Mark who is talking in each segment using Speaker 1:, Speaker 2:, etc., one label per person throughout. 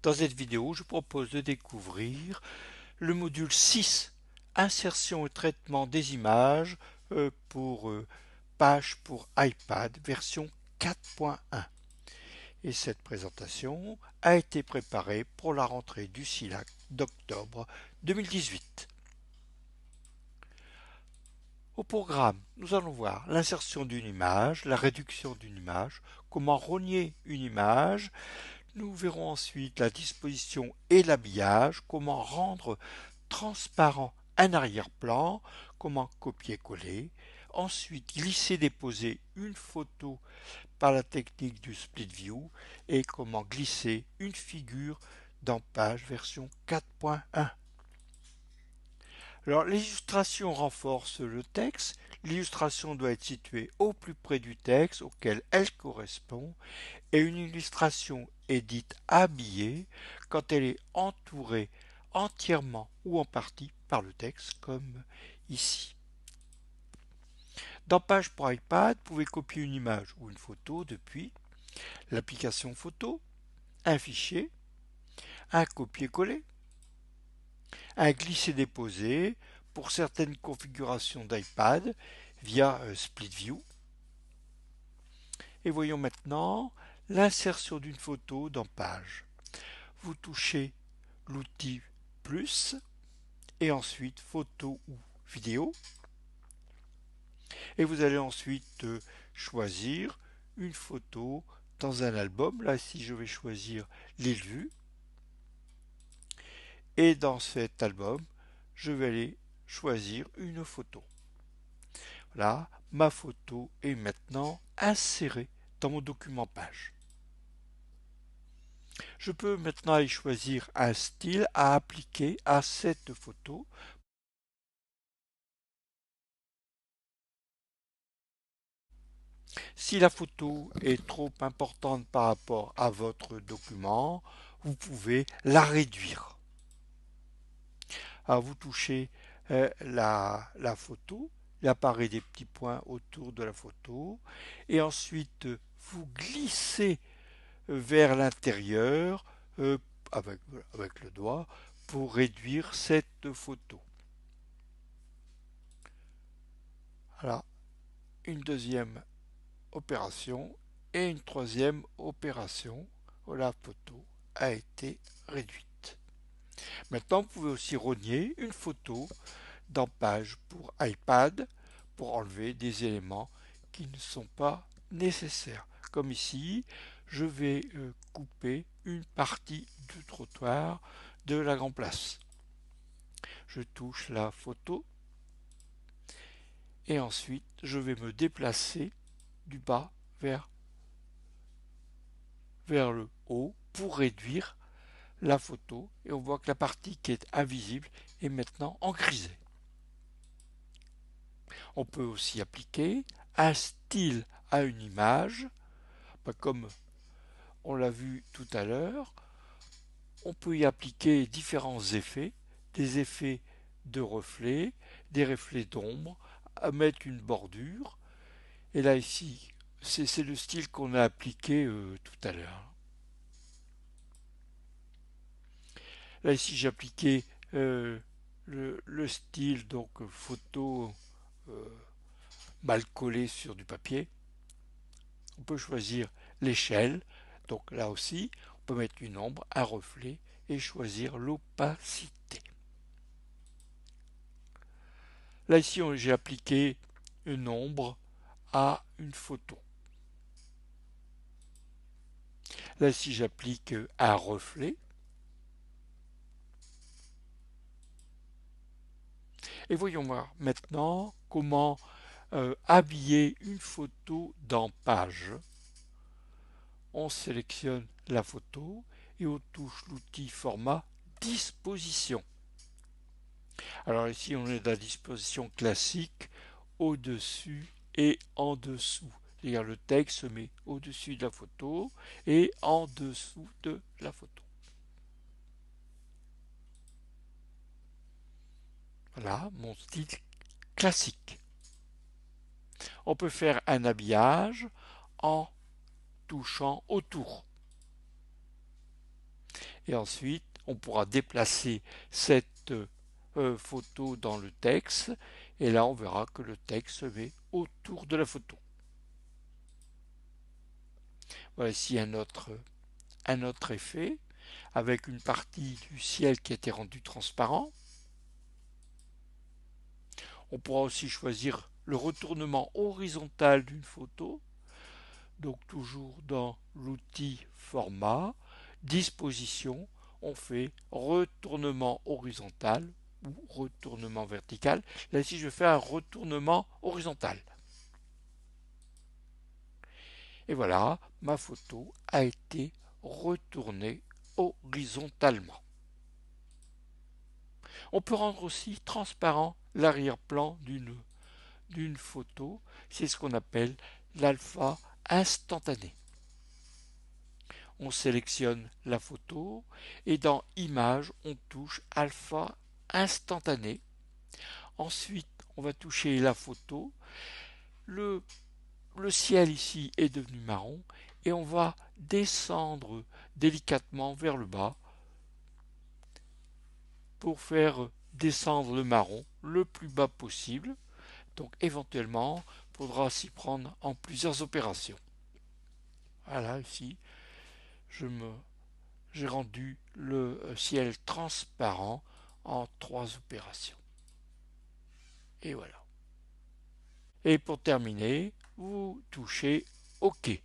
Speaker 1: Dans cette vidéo, je propose de découvrir le module 6, insertion et traitement des images pour page pour iPad version 4.1. Et cette présentation a été préparée pour la rentrée du SILAC d'octobre 2018. Au programme, nous allons voir l'insertion d'une image, la réduction d'une image, comment rogner une image. Nous verrons ensuite la disposition et l'habillage, comment rendre transparent un arrière-plan, comment copier-coller, ensuite glisser-déposer une photo par la technique du split view et comment glisser une figure dans page version 4.1. Alors l'illustration renforce le texte, l'illustration doit être située au plus près du texte auquel elle correspond et une illustration est dite habillée quand elle est entourée entièrement ou en partie par le texte comme ici. Dans Page pour iPad, vous pouvez copier une image ou une photo depuis l'application photo, un fichier, un copier-coller, un glisser-déposer pour certaines configurations d'iPad via Split View. Et voyons maintenant l'insertion d'une photo dans Page. Vous touchez l'outil plus et ensuite photo ou vidéo et vous allez ensuite choisir une photo dans un album. Là ici je vais choisir l'île vue et dans cet album je vais aller choisir une photo. Voilà, ma photo est maintenant insérée dans mon document page. Je peux maintenant aller choisir un style à appliquer à cette photo. Si la photo est trop importante par rapport à votre document, vous pouvez la réduire. Alors vous touchez la photo, il apparaît des petits points autour de la photo et ensuite vous glissez vers l'intérieur avec le doigt pour réduire cette photo. Voilà, une deuxième opération et une troisième opération où la photo a été réduite. Maintenant, vous pouvez aussi rogner une photo dans Page pour iPad pour enlever des éléments qui ne sont pas nécessaires. Comme ici, je vais couper une partie du trottoir de la Grand Place. Je touche la photo et ensuite je vais me déplacer du bas vers le haut pour réduire la photo et on voit que la partie qui est invisible est maintenant en grisé. On peut aussi appliquer un style à une image, comme on l'a vu tout à l'heure. On peut y appliquer différents effets, des effets de reflets, des reflets d'ombre, à mettre une bordure. Et là ici, c'est le style qu'on a appliqué tout à l'heure. Là ici j'ai appliqué le style donc photo euh, mal collé sur du papier. On peut choisir l'échelle, donc là aussi on peut mettre une ombre, un reflet et choisir l'opacité. Là ici j'ai appliqué une ombre à une photo. Là ici j'applique un reflet. Et voyons voir maintenant comment habiller une photo dans Page. On sélectionne la photo et on touche l'outil format disposition. Alors ici on est dans la disposition classique au-dessus et en dessous. C'est-à-dire le texte se met au-dessus de la photo et en dessous de la photo. Voilà mon style classique. On peut faire un habillage en touchant autour. Et ensuite, on pourra déplacer cette photo dans le texte. Et là, on verra que le texte se met autour de la photo. Voilà ici un autre effet avec une partie du ciel qui a été rendue transparent. On pourra aussi choisir le retournement horizontal d'une photo. Donc toujours dans l'outil format, disposition, on fait retournement horizontal ou retournement vertical. Là ici je fais un retournement horizontal. Et voilà, ma photo a été retournée horizontalement. On peut rendre aussi transparent l'arrière-plan d'une photo. C'est ce qu'on appelle l'alpha instantané. On sélectionne la photo et dans Images, on touche Alpha instantané. Ensuite, on va toucher la photo. Le, le ciel ici est devenu marron et on va descendre délicatement vers le bas pour faire descendre le marron le plus bas possible. Donc éventuellement, il faudra s'y prendre en plusieurs opérations. Voilà, ici, j'ai rendu le ciel transparent en 3 opérations. Et voilà. Et pour terminer, vous touchez OK.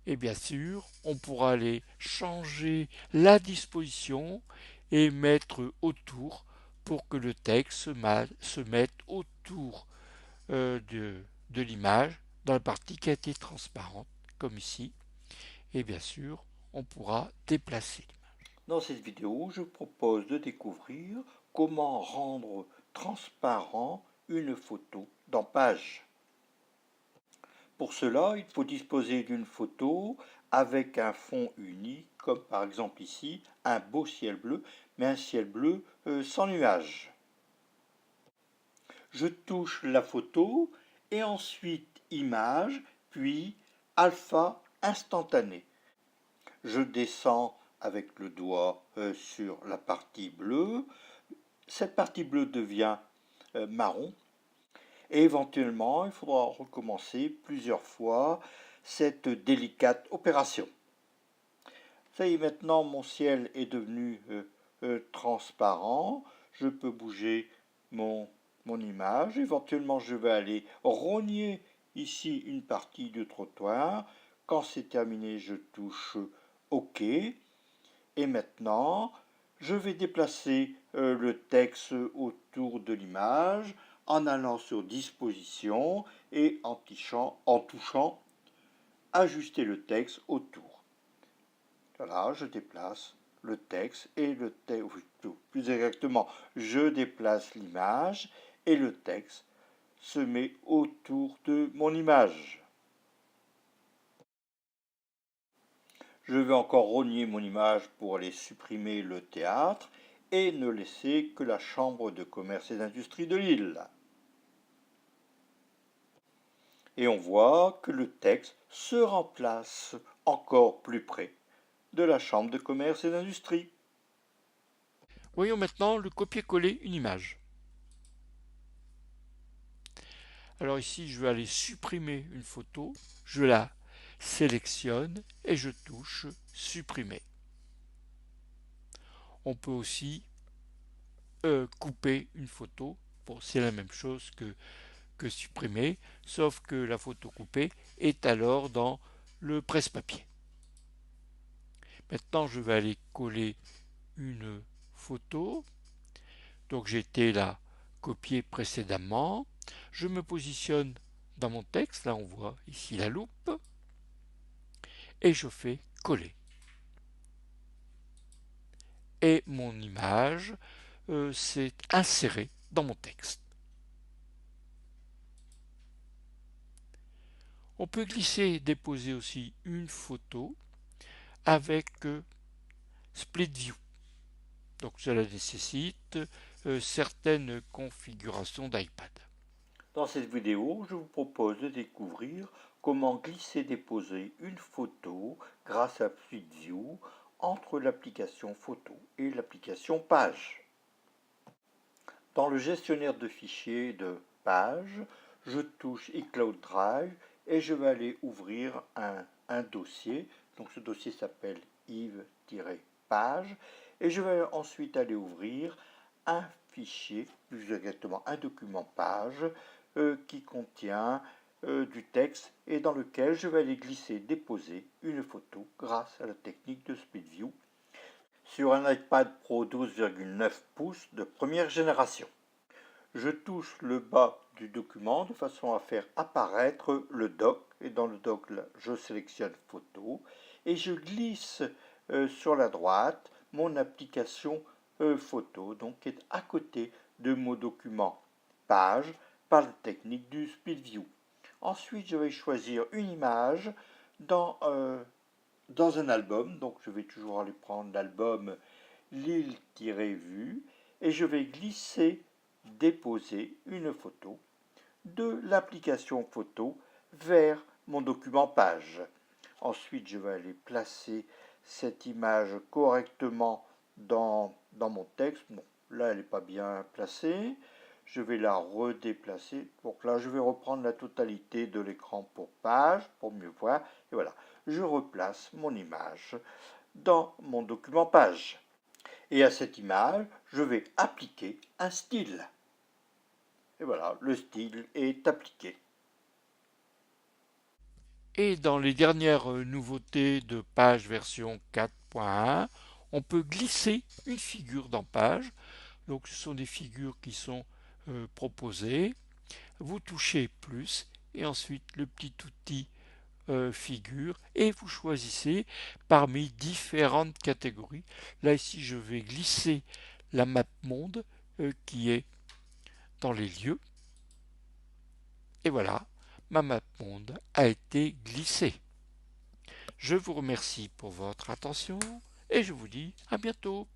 Speaker 1: Et bien sûr, on pourra aller changer la disposition et mettre autour pour que le texte se mette autour de l'image dans la partie qui a été transparente, comme ici. Et bien sûr, on pourra déplacer l'image. Dans cette vidéo, je propose de découvrir comment rendre transparent une photo dans Page. Pour cela, il faut disposer d'une photo avec un fond uni, comme par exemple ici, un beau ciel bleu, mais un ciel bleu sans nuages. Je touche la photo et ensuite Image, puis Alpha instantané. Je descends avec le doigt sur la partie bleue. Cette partie bleue devient marron. Et éventuellement, il faudra recommencer plusieurs fois cette délicate opération. Ça y est, maintenant mon ciel est devenu transparent. Je peux bouger mon image. Éventuellement, je vais aller rogner ici une partie du trottoir. Quand c'est terminé, je touche OK. Et maintenant, je vais déplacer le texte autour de l'image en allant sur Disposition et en touchant Ajuster le texte autour. Voilà, je déplace le texte et le texte, plus exactement, je déplace l'image et le texte se met autour de mon image. Je vais encore rogner mon image pour aller supprimer le théâtre et ne laisser que la Chambre de commerce et d'industrie de Lille. Et on voit que le texte se remplace encore plus près de la Chambre de commerce et d'industrie. Voyons maintenant le copier-coller une image. Alors ici, je vais aller supprimer une photo, je la sélectionne et je touche supprimer. On peut aussi couper une photo. Bon, c'est la même chose que supprimer, sauf que la photo coupée est alors dans le presse-papier. Maintenant, je vais aller coller une photo. Donc j'ai été la copier précédemment. Je me positionne dans mon texte, là on voit ici la loupe, et je fais coller. Et mon image s'est insérée dans mon texte. On peut glisser et déposer aussi une photo avec Split View. Donc cela nécessite certaines configurations d'iPad. Dans cette vidéo, je vous propose de découvrir comment glisser-déposer une photo grâce à SpeedView entre l'application photo et l'application page. Dans le gestionnaire de fichiers de page, je touche iCloud Drive et je vais aller ouvrir un dossier. Donc ce dossier s'appelle Yves-page et je vais ensuite aller ouvrir un fichier, plus exactement un document page qui contient du texte et dans lequel je vais aller glisser, déposer une photo grâce à la technique de SpeedView sur un iPad Pro 12,9 pouces de première génération. Je touche le bas du document de façon à faire apparaître le doc et dans le doc là, je sélectionne photo et je glisse sur la droite mon application photo donc qui est à côté de mon document page par la technique du SpeedView. Ensuite je vais choisir une image dans un album, donc je vais toujours aller prendre l'album Lille-Vue et je vais glisser, déposer une photo de l'application photo vers mon document page. Ensuite, je vais aller placer cette image correctement dans mon texte. Bon, là, elle n'est pas bien placée. Je vais la redéplacer. Donc là, je vais reprendre la totalité de l'écran pour page, pour mieux voir. Et voilà, je replace mon image dans mon document page. Et à cette image, je vais appliquer un style. Et voilà, le style est appliqué.
Speaker 2: Et dans les dernières nouveautés de Page version 4.1, on peut glisser une figure dans Page. Donc ce sont des figures qui sont proposées. Vous touchez plus et ensuite le petit outil figure et vous choisissez parmi différentes catégories. Là ici je vais glisser la map monde qui est dans les lieux. Et voilà, ma map monde a été glissée. Je vous remercie pour votre attention et je vous dis à bientôt.